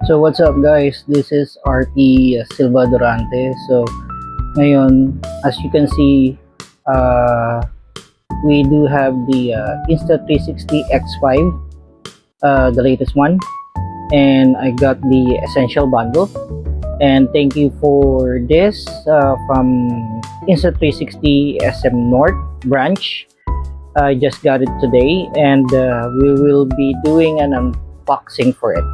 So what's up guys, this is RT Silva Durante. So ngayon, as you can see, we do have the Insta360 X5, the latest one, and I got the Essential Bundle. And thank you for this from Insta360 SM North branch. I just got it today, and we will be doing an unboxing for it.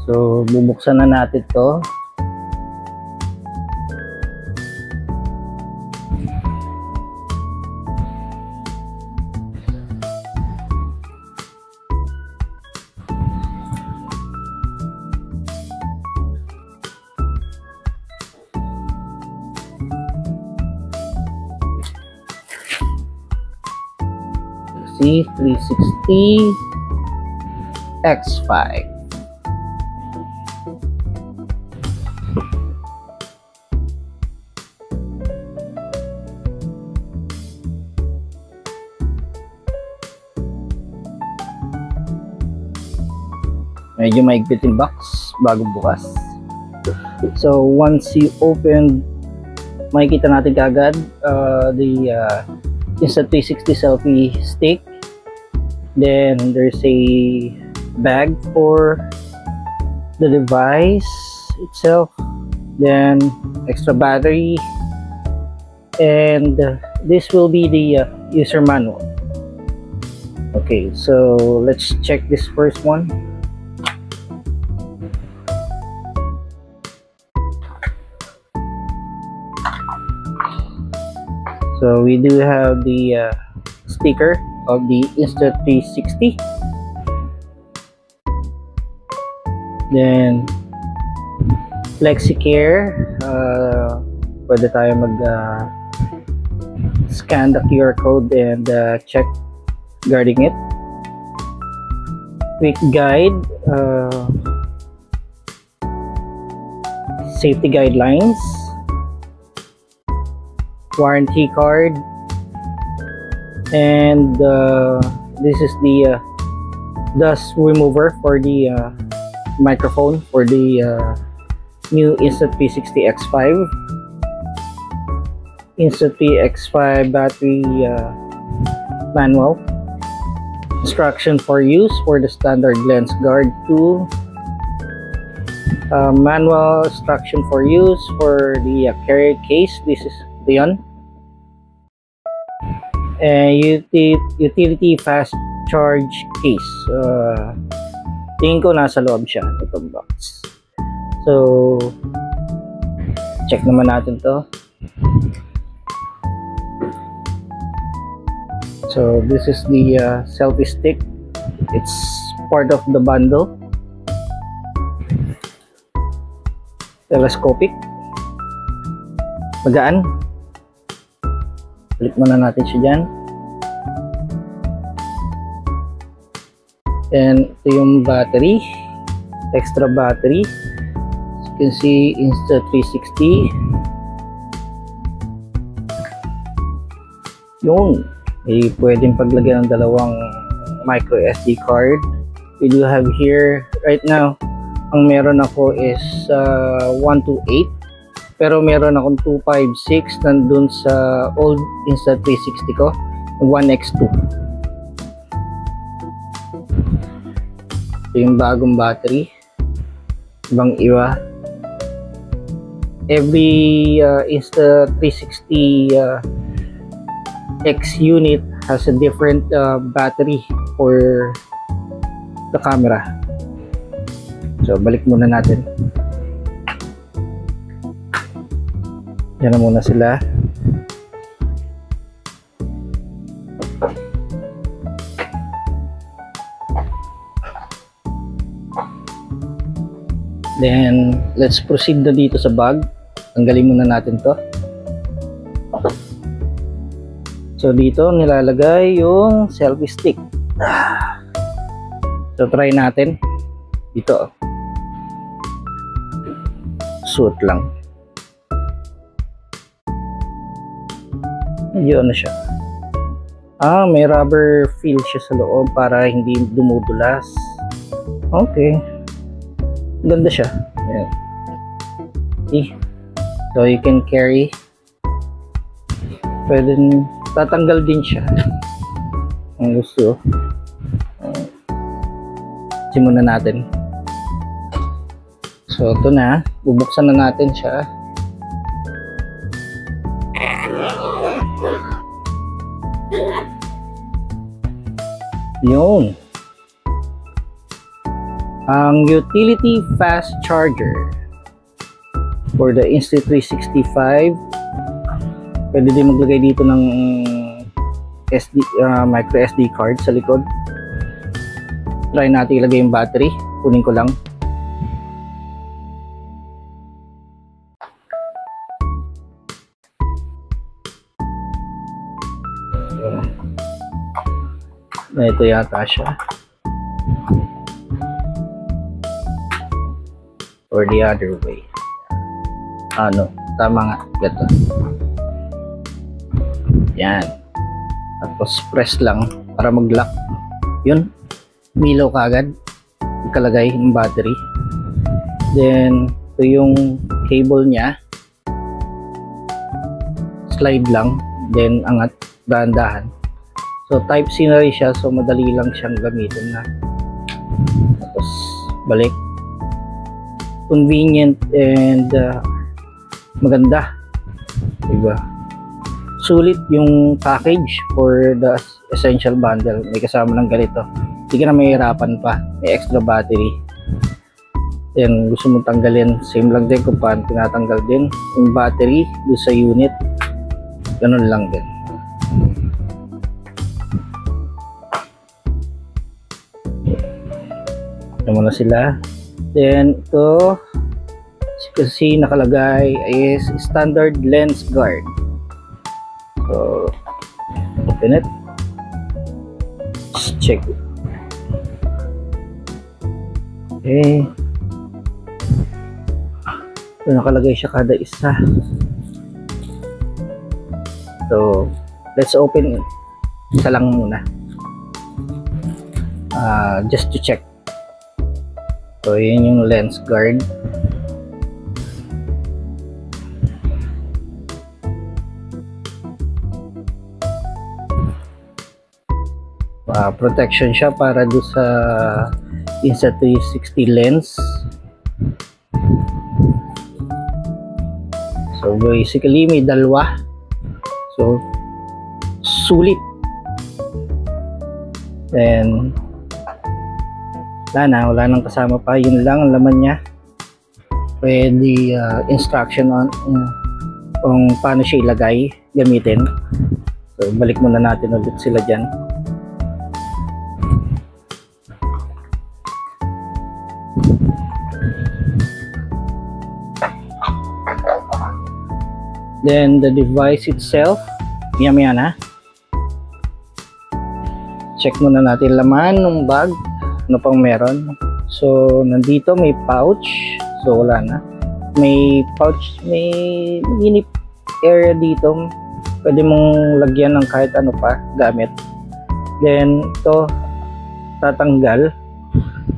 So bubuksan na natin to. C360 X5. Medyo maigpit yung box bago bukas. So once you open, makikita natin kagad the Insta360 selfie stick. Then there's a bag for the device itself, then extra battery, and this will be the user manual. Okay, so let's check this first one. So we do have the sticker of the Insta360. Then FlexiCare, pwede tayo mag scan the QR code and check guarding it. Quick guide, safety guidelines, warranty card, and this is the dust remover for the microphone for the new Insta360 X5. Insta360 X5 battery manual, instruction for use for the standard lens guard tool, manual instruction for use for the carrier case. This is Leon. And utility fast charge case. Tingin ko nasa loob siya itong box. So check naman natin to. So this is the selfie stick. It's part of the bundle. Telescopic. Magaan. Balik muna natin siya dyan. And ito yung battery, extra battery. As you can see, Insta360. Yun, may pwedeng paglagyan ng dalawang micro SD card. We do have here right now, ang meron ako is 128, pero meron akong 256 nandun sa old Insta360 ko, 1X2. Ito yung bagong battery, ibang iba. Every Insta360 X unit has a different battery for the camera. So balik muna natin. Yan na muna sila. Then let's proceed na dito sa bag. Tanggalin muna natin to. So dito nilalagay yung selfie stick. So try natin. Dito. Suot lang. Medyo ano siya. May rubber feel siya sa loob para hindi dumudulas. Okay. Ganda siya. Ayan. Okay. So you can carry. Pwede tatanggal din siya. Ang gusto. Simulan natin. So ito na. Bubuksan na natin siya. Yun. Ang utility fast charger for the Insta365. Pwede din maglagay dito ng micro SD card sa likod. Try natin ilagay yung battery. Kunin ko lang. Ito yata siya. Or the other way. Tama nga. Ito. Yan. Tapos press lang para mag-lock. Yun. Milaw kagad. Ikalagay ng battery. Then, ito yung cable niya. Slide lang. Then, angat. Dahan-dahan. So, type C na rin siya. So, madali lang siyang gamitin na. Tapos, balik. Convenient and maganda. Diba? Sulit yung package for the essential bundle. May kasama ng ganito. Hindi ka na mahirapan pa. May extra battery. Then, gusto mong tanggalin. Same lang din kung paano tinatanggal din yung battery doon sa unit. Ganun lang din. Ito muna sila. Then ito kasi nakalagay is standard lens guard. So open it. Just check it. Okay. So nakalagay siya kada isa. So let's open isa lang muna. Just to check. So, yun yung lens guard. Protection siya para doon sa Insta360 lens. So, basically, may dalawa. So, sulit. Then, wala nang kasama pa, yun lang ang laman niya. Pwede instruction on kung paano siya ilagay, gamitin. So balik muna natin ulit sila dyan. Then the device itself, yan ha. Check muna natin laman ng bag. Ano pang meron? So, nandito may pouch. So, wala na. May pouch, may mini area dito. Pwede mong lagyan ng kahit ano pa, gamit. Then, ito, tatanggal.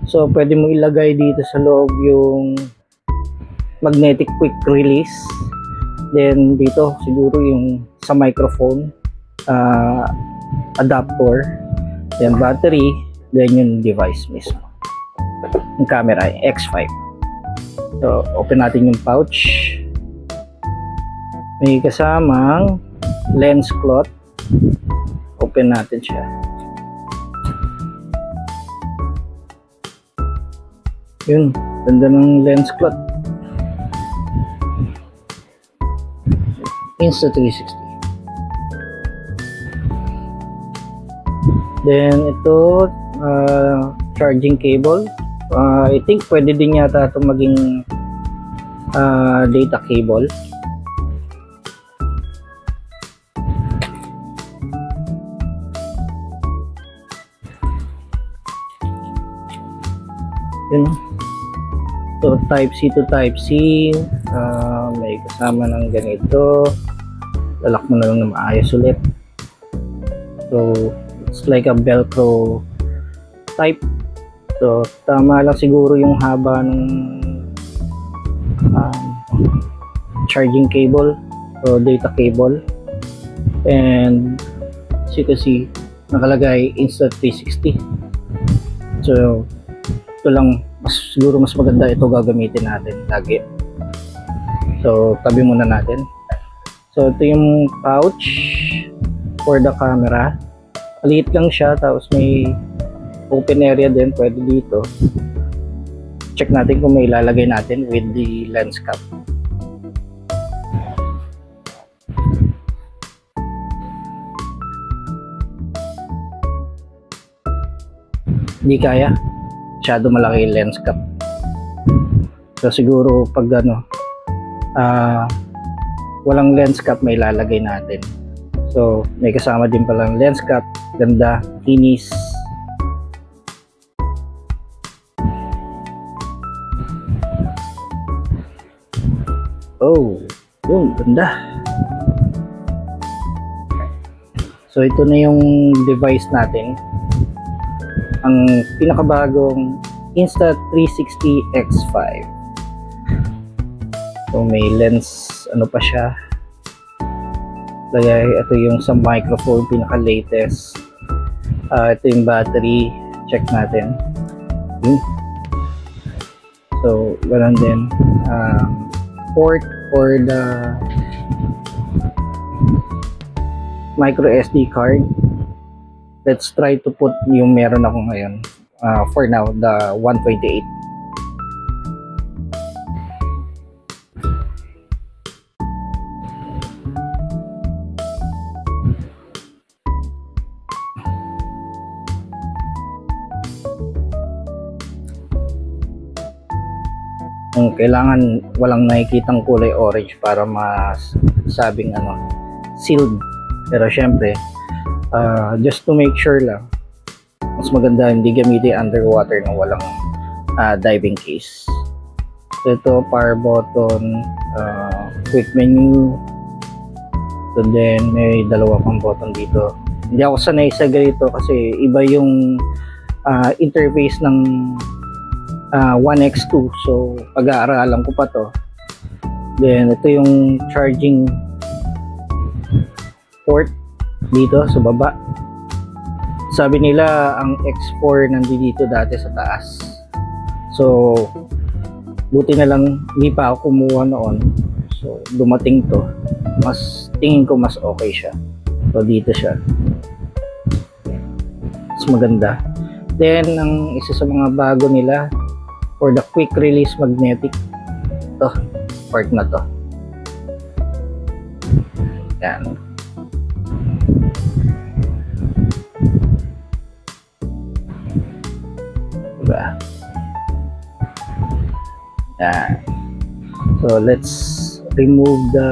So, pwede mong ilagay dito sa loob yung magnetic quick release. Then, dito, siguro yung sa microphone, adapter. Then, battery. Then yung device mismo. Yung camera, X5. So, open natin yung pouch. May kasamang lens cloth. Open natin siya. Yun, ganda ng lens cloth. Insta360. Then ito, charging cable. I think pwede din yata ito maging data cable. Yun. So type C to type C, may kasama ng ganito. Lalak mo na lang na maayos ulit. So it's like a velcro type. So tama lang siguro yung haba ng charging cable o data cable. And as you can see, nakalagay Insta360. So ito lang, siguro mas maganda ito gagamitin natin lagi. So tabi muna natin. So ito yung pouch for the camera. Maliit lang siya, tapos may open area din, pwede dito. Check natin kung may ilalagay natin with the lens cap. Hindi kaya, masyado malaki yung lens cap. So siguro pag walang lens cap may ilalagay natin. So may kasama din palang lens cap, ganda, kinis. Oh, yun, ganda. So ito na yung device natin, ang pinakabagong Insta360 X5. So may lens, ano pa siya, lagay, ito yung sa microphone, pinaka latest. Ito yung battery, check natin. So ganoon din, port for the micro SD card. Let's try to put yung meron ako ngayon, for now, the 128. Kailangan walang nakikitang kulay orange para masabing sealed. Pero syempre, just to make sure lang, mas maganda hindi gamitin underwater na walang diving case. So ito, power button, quick menu. So then may dalawa pang button dito. Hindi ako sanay sa ganito kasi iba yung interface ng One X2, so pag-aaralan ko pa to. Then ito yung charging port dito sa baba. Sabi nila ang X4 nandito dati sa taas, so buti na lang hindi pa ako kumuha noon, so dumating to. Tingin ko mas okay siya, so dito siya, mas maganda. Then ang isa sa mga bago nila, for the quick release magnetic, to part na to. Yan. Diba? Yan. So let's remove the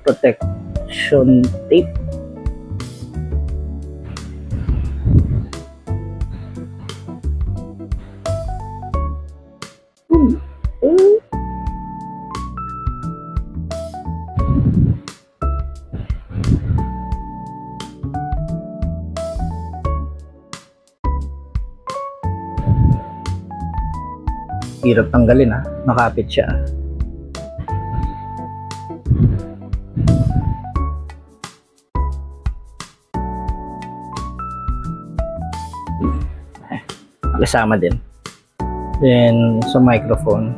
protection tape. Hirap tanggalin, nakapit siya. Kasama din. Then sa microphone,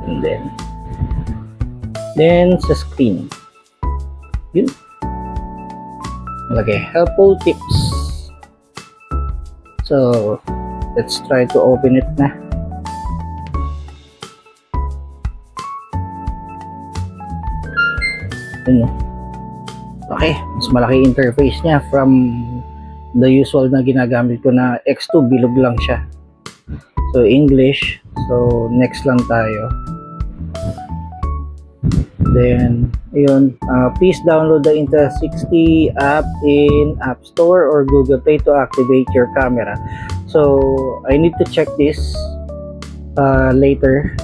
and then sa screen, yun, okay, helpful tips. So let's try to open it na. Okay, mas malaki interface niya from the usual na ginagamit ko na X2, bilog lang siya. So English, so next lang tayo. Then ayun, please download the Insta360 app in App Store or Google Play to activate your camera. So I need to check this later.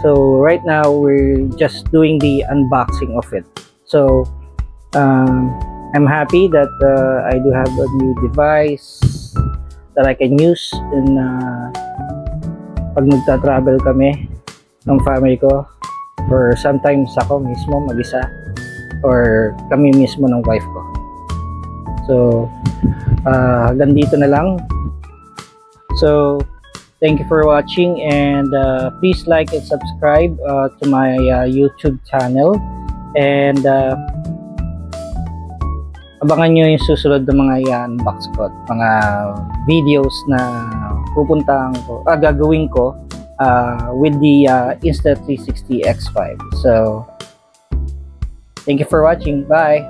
So right now we're just doing the unboxing of it. So I'm happy that I do have a new device that I can use in pag magta-travel kami ng family ko, or sometimes ako mismo mag-isa, or kami mismo ng wife ko. So hanggang dito na lang. So thank you for watching, and please like and subscribe to my YouTube channel, and abangan nyo yung susunod na mga i-unbox ko, mga videos na gagawin ko with the Insta360 X5. So thank you for watching. Bye.